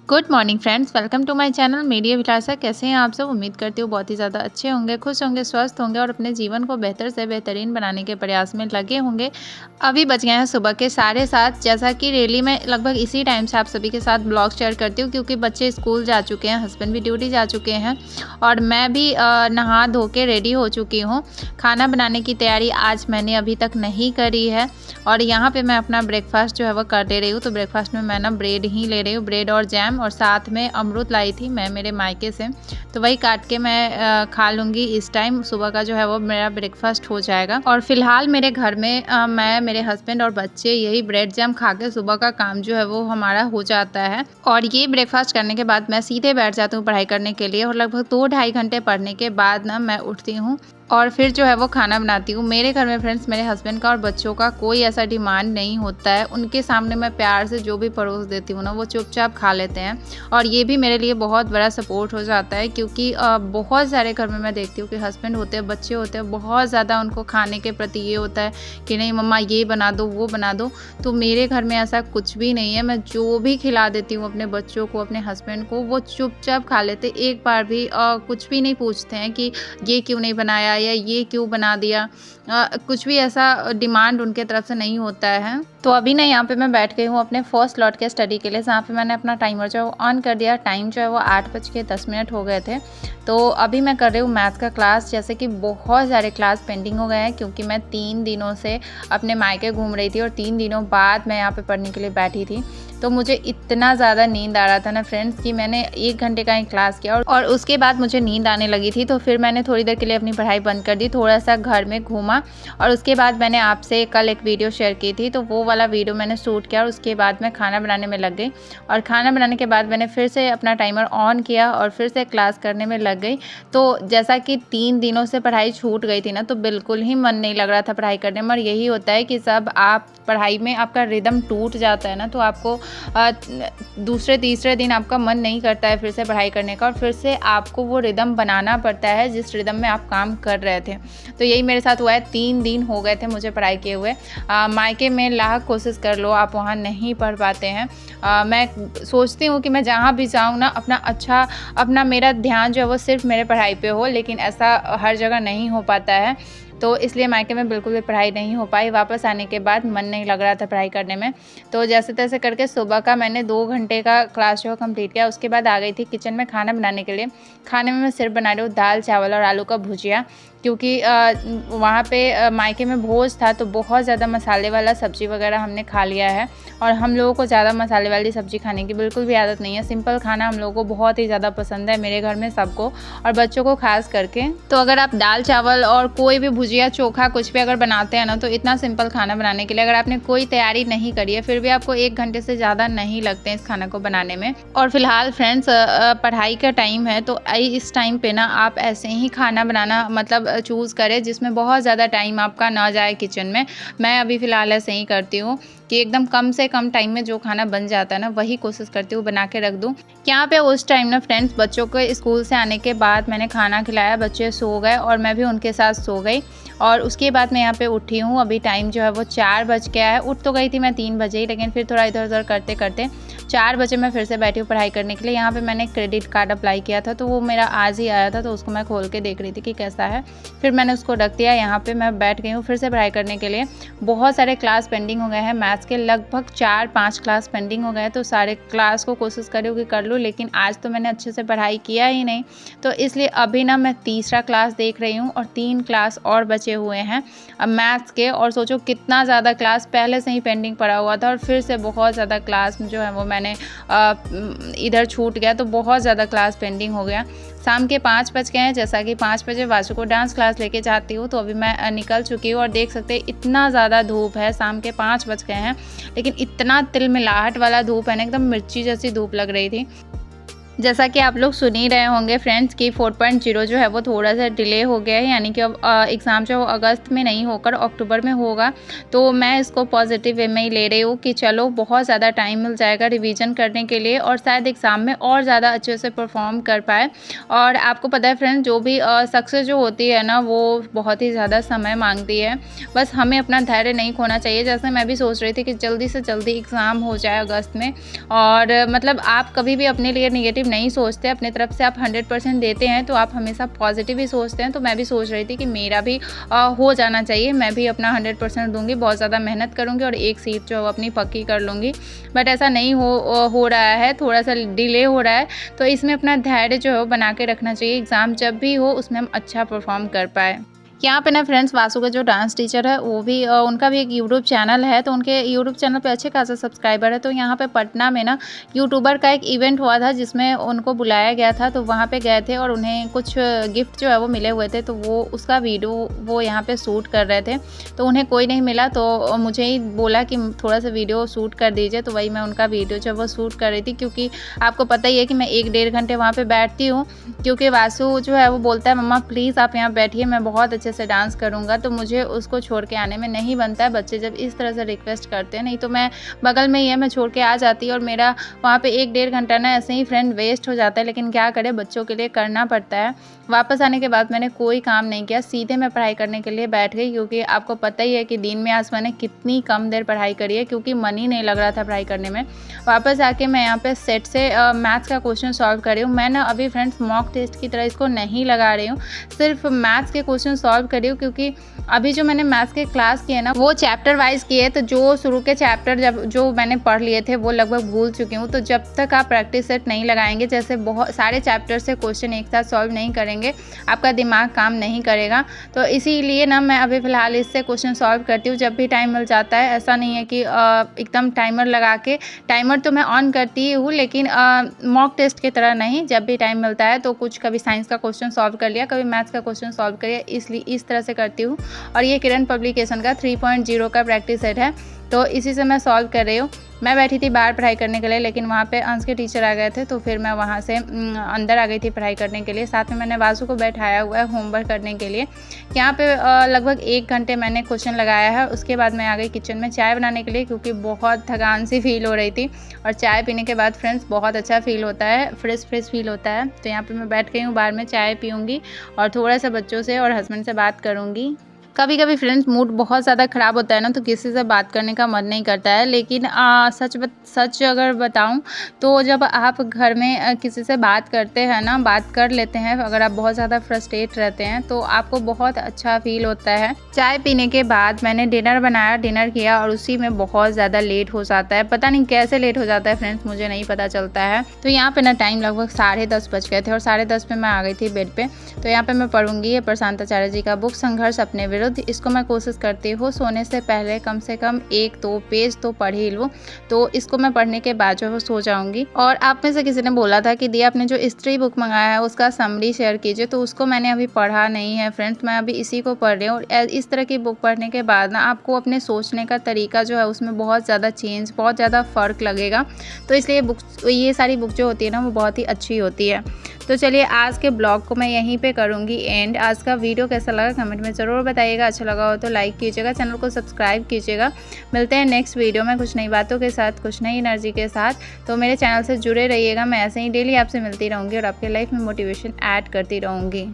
Good morning friends, welcome to my channel media Vilasa. कैसे हैं आप सब? उम्मीद करती हूँ बहुत ही ज़्यादा अच्छे होंगे, खुश होंगे, स्वस्थ होंगे और अपने जीवन को बेहतर से बेहतरीन बनाने के प्रयास में लगे होंगे। अभी बज गए हैं सुबह के 7:30। जैसा कि डेली मैं लगभग इसी टाइम से आप सभी के साथ ब्लॉग शेयर करती हूँ, क्योंकि बच्चे स्कूल जा चुके हैं, हस्बैंड भी ड्यूटी जा चुके हैं और मैं भी नहा धो के रेडी हो चुकी हूँ। खाना बनाने की तैयारी आज मैंने अभी तक नहीं करी है और यहाँ पे मैं अपना ब्रेकफास्ट जो है वो कर ले रही हूँ। तो ब्रेकफास्ट में मैं ना ब्रेड ही ले रही हूँ, ब्रेड और जैम, और साथ में अमरूद लाई थी मैं मेरे मायके से, तो वही काट के मैं खा लूँगी। इस टाइम सुबह का जो है वो मेरा ब्रेकफास्ट हो जाएगा। और फिलहाल मेरे घर में मैं, मेरे हस्बैंड और बच्चे यही ब्रेड जैम खा के सुबह का काम जो है वो हमारा हो जाता है। और ये ब्रेकफास्ट करने के बाद मैं सीधे बैठ जाती हूँ पढ़ाई करने के लिए, और लगभग 2-2.5 घंटे पढ़ने के बाद ना मैं उठती हूँ और फिर जो है वो खाना बनाती हूँ। मेरे घर में फ्रेंड्स, मेरे हस्बैंड का और बच्चों का कोई ऐसा डिमांड नहीं होता है। उनके सामने मैं प्यार से जो भी परोस देती हूँ ना, वो चुपचाप खा लेते हैं और ये भी मेरे लिए बहुत बड़ा सपोर्ट हो जाता है। क्योंकि बहुत सारे घर में मैं देखती हूँ कि हस्बैंड होते हैं, बच्चे होते हैं, बहुत ज़्यादा उनको खाने के प्रति ये होता है कि नहीं मम्मा ये बना दो, वो बना दो। तो मेरे घर में ऐसा कुछ भी नहीं है। मैं जो भी खिला देती हूँ अपने बच्चों को, अपने हस्बैंड को, वो चुपचाप खा लेते। एक बार भी कुछ भी नहीं पूछते हैं कि ये क्यों नहीं बनाया या ये क्यों बना दिया। कुछ भी ऐसा डिमांड उनके तरफ से नहीं होता है। तो अभी ना यहाँ पे मैं बैठ गई हूँ अपने फर्स्ट स्लॉट के स्टडी के लिए, जहाँ पे मैंने अपना टाइमर जो है वो ऑन कर दिया। टाइम जो है वो 8:10 हो गए थे। तो अभी मैं कर रही हूँ मैथ्स का क्लास। जैसे कि बहुत सारे क्लास पेंडिंग हो गए हैं, क्योंकि मैं 3 दिनों से अपने मायके घूम रही थी और 3 दिनों बाद मैं यहाँ पे पढ़ने के लिए बैठी थी। तो मुझे इतना ज़्यादा नींद आ रहा था ना फ्रेंड्स, कि मैंने 1 घंटे का ही क्लास किया और उसके बाद मुझे नींद आने लगी थी। तो फिर मैंने थोड़ी देर के लिए अपनी पढ़ाई बंद कर दी, थोड़ा सा घर में घूमा और उसके बाद मैंने आपसे कल एक वीडियो शेयर की थी, तो वो वाला वीडियो मैंने शूट किया और उसके बाद मैं खाना बनाने में लग गई। और खाना बनाने के बाद मैंने फिर से अपना टाइमर ऑन किया और फिर से क्लास करने में लग गई। तो जैसा कि 3 दिनों से पढ़ाई छूट गई थी ना, तो बिल्कुल ही मन नहीं लग रहा था पढ़ाई करने में। और यही होता है कि सब आप पढ़ाई में आपका रिदम टूट जाता है ना, तो आपको दूसरे तीसरे दिन आपका मन नहीं करता है फिर से पढ़ाई करने का, और फिर से आपको वो रिदम बनाना पड़ता है जिस रिदम में आप काम कर रहे थे। तो यही मेरे साथ हुआ है। 3 दिन हो गए थे मुझे पढ़ाई किए हुए। मायके में लाख कोशिश कर लो, आप वहाँ नहीं पढ़ पाते हैं। मैं सोचती हूँ कि मैं जहाँ भी जाऊँ ना, अपना मेरा ध्यान जो है वो सिर्फ मेरे पढ़ाई पे हो, लेकिन ऐसा हर जगह नहीं हो पाता है। तो इसलिए मायके में बिल्कुल भी पढ़ाई नहीं हो पाई। वापस आने के बाद मन नहीं लग रहा था पढ़ाई करने में। तो जैसे तैसे करके सुबह का मैंने 2 घंटे का क्लास जो है कंप्लीट किया। उसके बाद आ गई थी किचन में खाना बनाने के लिए। खाने में मैं सिर्फ बना रही हूँ दाल चावल और आलू का भुजिया, क्योंकि वहाँ पे मायके में भोज था, तो बहुत ज़्यादा मसाले वाला सब्ज़ी वगैरह हमने खा लिया है और हम लोगों को ज़्यादा मसाले वाली सब्ज़ी खाने की बिल्कुल भी आदत नहीं है। सिंपल खाना हम लोगों को बहुत ही ज़्यादा पसंद है, मेरे घर में सबको और बच्चों को खास करके। तो अगर आप दाल चावल और कोई भी भुजिया चोखा कुछ भी अगर बनाते हैं ना, तो इतना सिंपल खाना बनाने के लिए अगर आपने कोई तैयारी नहीं करी है, फिर भी आपको 1 घंटे से ज़्यादा नहीं लगते हैं इस खाना को बनाने में। और फिलहाल फ्रेंड्स पढ़ाई का टाइम है, तो इस टाइम पे ना आप ऐसे ही खाना बनाना मतलब चूज़ करें जिसमें बहुत ज़्यादा टाइम आपका ना जाए किचन में। मैं अभी फ़िलहाल ऐसे ही करती हूँ कि एकदम कम से कम टाइम में जो खाना बन जाता है ना, वही कोशिश करती हूँ बना के रख दूँ। यहाँ पे उस टाइम ना फ्रेंड्स, बच्चों को स्कूल से आने के बाद मैंने खाना खिलाया, बच्चे सो गए और मैं भी उनके साथ सो गई। और उसके बाद मैं यहाँ पे उठी हूँ। अभी टाइम जो है वो 4 बज गया है। उठ तो गई थी मैं 3 बजे ही, लेकिन फिर थोड़ा इधर उधर करते करते 4 बजे मैं फिर से बैठी हूँ पढ़ाई करने के लिए। यहाँ पे मैंने क्रेडिट कार्ड अप्लाई किया था, तो वो मेरा आज ही आया था, तो उसको मैं खोल के देख रही थी कि कैसा है। फिर मैंने उसको रख दिया। यहाँ पे मैं बैठ गई हूँ फिर से पढ़ाई करने के लिए। बहुत सारे क्लास पेंडिंग हो गए हैं मैथ्स के, लगभग 4-5 क्लास पेंडिंग हो गए हैं। तो सारे क्लास को कोशिश करी कि कर लूँ, लेकिन आज तो मैंने अच्छे से पढ़ाई किया ही नहीं, तो इसलिए अभी ना मैं तीसरा क्लास देख रही हूँ और 3 क्लास और बचे हुए हैं अब मैथ्स के। और सोचो कितना ज़्यादा क्लास पहले से ही पेंडिंग पड़ा हुआ था और फिर से बहुत ज़्यादा क्लास जो है वो मैंने इधर छूट गया, तो बहुत ज़्यादा क्लास पेंडिंग हो गया। शाम के 5 बज गए हैं। जैसा कि 5 बजे वासु को डांस क्लास लेके जाती हूँ, तो अभी मैं निकल चुकी हूँ और देख सकते हैं इतना ज़्यादा धूप है। शाम के 5 बज गए हैं, लेकिन इतना तिलमिलाहट वाला धूप है ना, एकदम मिर्ची जैसी धूप लग रही थी। जैसा कि आप लोग सुन ही रहे होंगे फ्रेंड्स कि 4.0 जो है वो थोड़ा-सा डिले हो गया है, यानी कि अब एग्ज़ाम जो अगस्त में नहीं होकर अक्टूबर में होगा। तो मैं इसको पॉज़िटिव वे में ही ले रही हूँ कि चलो बहुत ज़्यादा टाइम मिल जाएगा रिवीजन करने के लिए और शायद एग्ज़ाम में और ज़्यादा अच्छे से परफ़ॉर्म कर पाएँ। और आपको पता है फ्रेंड्स, जो भी सक्सेस जो होती है ना, वो बहुत ही ज़्यादा समय माँगती है। बस हमें अपना धैर्य नहीं खोना चाहिए। जैसे मैं भी सोच रही थी कि जल्दी से जल्दी एग्ज़ाम हो जाए अगस्त में, और मतलब आप कभी भी अपने लिए नेगेटिव नहीं सोचते, अपनी तरफ से आप 100% देते हैं, तो आप हमेशा पॉजिटिव ही सोचते हैं। तो मैं भी सोच रही थी कि मेरा भी हो जाना चाहिए, मैं भी अपना 100% दूंगी, बहुत ज़्यादा मेहनत करूंगी और एक सीट जो अपनी पक्की कर लूँगी। बट ऐसा नहीं हो रहा है, थोड़ा सा डिले हो रहा है। तो इसमें अपना धैर्य जो है वो बना के रखना चाहिए, एग्ज़ाम जब भी हो उसमें हम अच्छा परफॉर्म कर पाए। यहाँ पे ना फ्रेंड्स, वासु का जो डांस टीचर है वो भी उनका भी एक यूट्यूब चैनल है, तो उनके यूट्यूब चैनल पे अच्छे खासा सब्सक्राइबर है। तो यहाँ पे पटना में ना यूट्यूबर का एक इवेंट हुआ था जिसमें उनको बुलाया गया था, तो वहाँ पे गए थे और उन्हें कुछ गिफ्ट जो है वो मिले हुए थे, तो वो उसका वीडियो वो यहाँ पे शूट कर रहे थे। तो उन्हें कोई नहीं मिला, तो मुझे ही बोला कि थोड़ा सा वीडियो शूट कर दीजिए, तो वही मैं उनका वीडियो जो है वो शूट कर रही थी। क्योंकि आपको पता ही है कि मैं 1-1.5 घंटे वहाँ पर बैठती हूँ, क्योंकि वासु जो है वो बोलता है मम्मा प्लीज़ आप यहाँ बैठिए, मैं बहुत अच्छे से डांस करूँगा। तो मुझे उसको छोड़ के आने में नहीं बनता है, बच्चे जब इस तरह से रिक्वेस्ट करते हैं। नहीं तो मैं बगल में ही है, मैं छोड़ के आ जाती और मेरा वहाँ पे 1-1.5 घंटा ना ऐसे ही फ्रेंड वेस्ट हो जाता है। लेकिन क्या करें, बच्चों के लिए करना पड़ता है। वापस आने के बाद मैंने कोई काम नहीं किया, सीधे मैं पढ़ाई करने के लिए बैठ गई, क्योंकि आपको पता ही है कि दिन में आज मैंने कितनी कम देर पढ़ाई करी है, क्योंकि मन ही नहीं लग रहा था पढ़ाई करने में। वापस आके मैं यहाँ पे सेट से मैथ्स का क्वेश्चन सॉल्व कर रही हूँ। मैं ना अभी फ्रेंड्स मॉक टेस्ट की तरह इसको नहीं लगा रही हूँ, सिर्फ मैथ्स के क्वेश्चन सॉल्व कर रही हूँ। क्योंकि अभी जो मैंने मैथ्स के क्लास किए ना वो चैप्टर वाइज किए, तो जो शुरू के चैप्टर जब जो मैंने पढ़ लिए थे वो लगभग भूल चुकी हूँ। तो जब तक आप प्रैक्टिस सेट नहीं लगाएंगे, जैसे बहुत सारे चैप्टर से क्वेश्चन एक साथ सॉल्व नहीं करेंगे, आपका दिमाग काम नहीं करेगा। तो इसीलिए ना मैं अभी फ़िलहाल इससे क्वेश्चन सॉल्व करती हूँ जब भी टाइम मिल जाता है। ऐसा नहीं है कि एकदम टाइमर लगा के, टाइमर तो मैं ऑन करती हूँ लेकिन मॉक टेस्ट की तरह नहीं, जब भी टाइम मिलता है तो कुछ कभी साइंस का क्वेश्चन सॉल्व कर लिया, कभी मैथ्स का क्वेश्चन सॉल्व कर लिया, इसलिए इस तरह से करती हूँ। और ये किरण पब्लिकेशन का 3.0 का प्रैक्टिस सेट है, तो इसी से मैं सॉल्व कर रही हूँ। मैं बैठी थी बाहर पढ़ाई करने के लिए, लेकिन वहाँ पे अंश के टीचर आ गए थे, तो फिर मैं वहाँ से अंदर आ गई थी पढ़ाई करने के लिए। साथ में मैंने वासु को बैठाया हुआ है होमवर्क करने के लिए। यहाँ पे लगभग 1 घंटे मैंने क्वेश्चन लगाया है। उसके बाद मैं आ गई किचन में चाय बनाने के लिए, क्योंकि बहुत थकान सी फील हो रही थी। और चाय पीने के बाद फ्रेंड्स बहुत अच्छा फील होता है, फ्रेश फील होता है। तो यहाँ पर मैं बैठ गई हूँ, बाहर में चाय पीऊँगी और थोड़ा सा बच्चों से और हस्बैंड से बात करूँगी। कभी कभी फ्रेंड्स मूड बहुत ज़्यादा ख़राब होता है ना, तो किसी से बात करने का मन नहीं करता है। लेकिन सच अगर बताऊं तो जब आप घर में किसी से बात करते हैं ना, बात कर लेते हैं, अगर आप बहुत ज़्यादा फ्रस्ट्रेट रहते हैं तो आपको बहुत अच्छा फील होता है। चाय पीने के बाद मैंने डिनर बनाया, डिनर किया और उसी में बहुत ज़्यादा लेट हो जाता है। पता नहीं कैसे लेट हो जाता है फ्रेंड्स, मुझे नहीं पता चलता है। तो यहाँ पे ना टाइम लगभग 10:30 बज गए थे और 10:30 पे मैं आ गई थी बेड पे। तो यहाँ पे मैं पढ़ूंगी ये प्रशांत आचार्य जी का बुक संघर्ष अपने विरुद्ध। इसको मैं कोशिश करती हूँ सोने से पहले कम से कम 1-2 पेज तो पढ़ ही लूँ। तो इसको मैं पढ़ने के बाद जो है सो जाऊँगी। और आप में से किसी ने बोला था कि दिया आपने जो स्त्री बुक मंगाया है उसका समरी शेयर कीजिए, तो उसको मैंने अभी पढ़ा नहीं है फ्रेंड्स, मैं अभी इसी को पढ़ रही हूँ। और इस तरह की बुक पढ़ने के बाद ना आपको अपने सोचने का तरीका जो है उसमें बहुत ज़्यादा चेंज, बहुत ज़्यादा फ़र्क लगेगा। तो इसलिए ये सारी बुक जो होती है ना वो बहुत ही अच्छी होती है। तो चलिए आज के ब्लॉग को मैं यहीं पे करूँगी एंड। आज का वीडियो कैसा लगा कमेंट में ज़रूर बताइएगा, अच्छा लगा हो तो लाइक कीजिएगा, चैनल को सब्सक्राइब कीजिएगा। मिलते हैं नेक्स्ट वीडियो में कुछ नई बातों के साथ, कुछ नई एनर्जी के साथ। तो मेरे चैनल से जुड़े रहिएगा, मैं ऐसे ही डेली आपसे मिलती रहूँगी और आपके लाइफ में मोटिवेशन ऐड करती रहूँगी।